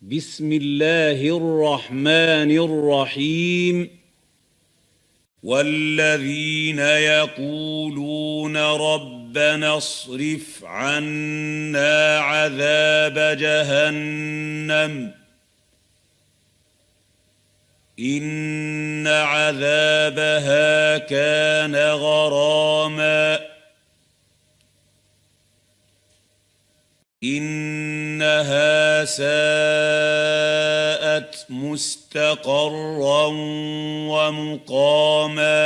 بسم اللہ الرحمن الرحیم والذین یقولون ربنا اصرف عنا عذاب جہنم ان عذابها كان غراما انها ساءت مستقرا ومقاما۔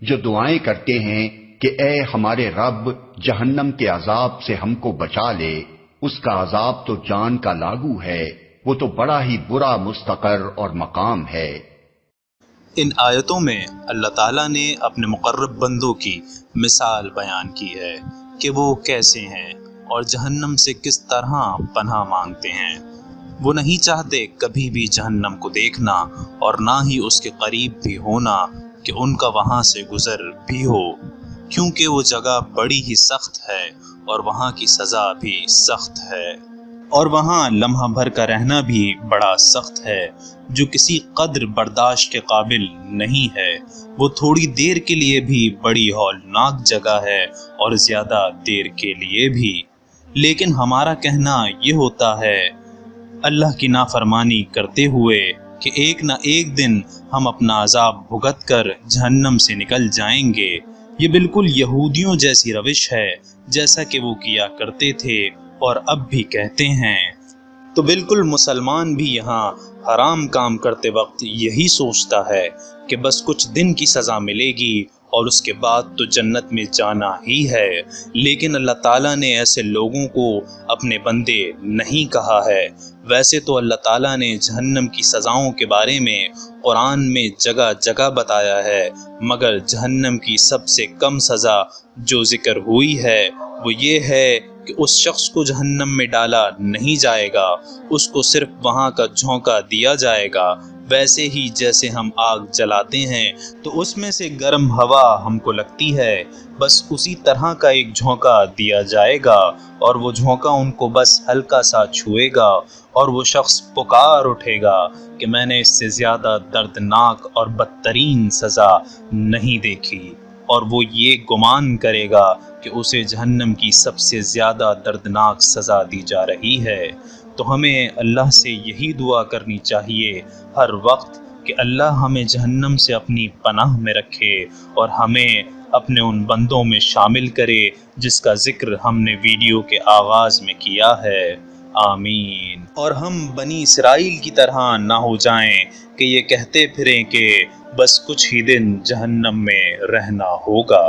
جو دعائیں کرتے ہیں کہ اے ہمارے رب جہنم کے عذاب سے ہم کو بچا لے، اس کا عذاب تو جان کا لاگو ہے، وہ تو بڑا ہی برا مستقر اور مقام ہے۔ ان آیتوں میں اللہ تعالیٰ نے اپنے مقرب بندوں کی مثال بیان کی ہے کہ وہ کیسے ہیں اور جہنم سے کس طرح پناہ مانگتے ہیں۔ وہ نہیں چاہتے کبھی بھی جہنم کو دیکھنا اور نہ ہی اس کے قریب بھی ہونا کہ ان کا وہاں سے گزر بھی ہو، کیونکہ وہ جگہ بڑی ہی سخت ہے اور وہاں کی سزا بھی سخت ہے، اور وہاں لمحہ بھر کا رہنا بھی بڑا سخت ہے جو کسی قدر برداشت کے قابل نہیں ہے۔ وہ تھوڑی دیر کے لیے بھی بڑی ہولناک جگہ ہے اور زیادہ دیر کے لیے بھی۔ لیکن ہمارا کہنا یہ ہوتا ہے اللہ کی نافرمانی کرتے ہوئے کہ ایک نہ ایک دن ہم اپنا عذاب بھگت کر جہنم سے نکل جائیں گے۔ یہ بالکل یہودیوں جیسی روش ہے جیسا کہ وہ کیا کرتے تھے اور اب بھی کہتے ہیں۔ تو بالکل مسلمان بھی یہاں حرام کام کرتے وقت یہی سوچتا ہے کہ بس کچھ دن کی سزا ملے گی اور اس کے بعد تو جنت میں جانا ہی ہے، لیکن اللہ تعالیٰ نے ایسے لوگوں کو اپنے بندے نہیں کہا ہے۔ ویسے تو اللہ تعالیٰ نے جہنم کی سزاؤں کے بارے میں قرآن میں جگہ جگہ بتایا ہے، مگر جہنم کی سب سے کم سزا جو ذکر ہوئی ہے وہ یہ ہے کہ اس شخص کو جہنم میں ڈالا نہیں جائے گا، اس کو صرف وہاں کا جھونکا دیا جائے گا، ویسے ہی جیسے ہم آگ جلاتے ہیں تو اس میں سے گرم ہوا ہم کو لگتی ہے، بس اسی طرح کا ایک جھونکا دیا جائے گا اور وہ جھونکا ان کو بس ہلکا سا چھوئے گا اور وہ شخص پکار اٹھے گا کہ میں نے اس سے زیادہ دردناک اور بدترین سزا نہیں دیکھی، اور وہ یہ گمان کرے گا کہ اسے جہنم کی سب سے زیادہ دردناک سزا دی جا رہی ہے۔ تو ہمیں اللہ سے یہی دعا کرنی چاہیے ہر وقت کہ اللہ ہمیں جہنم سے اپنی پناہ میں رکھے اور ہمیں اپنے ان بندوں میں شامل کرے جس کا ذکر ہم نے ویڈیو کے آغاز میں کیا ہے، آمین۔ اور ہم بنی اسرائیل کی طرح نہ ہو جائیں کہ یہ کہتے پھریں کہ بس کچھ ہی دن جہنم میں رہنا ہوگا۔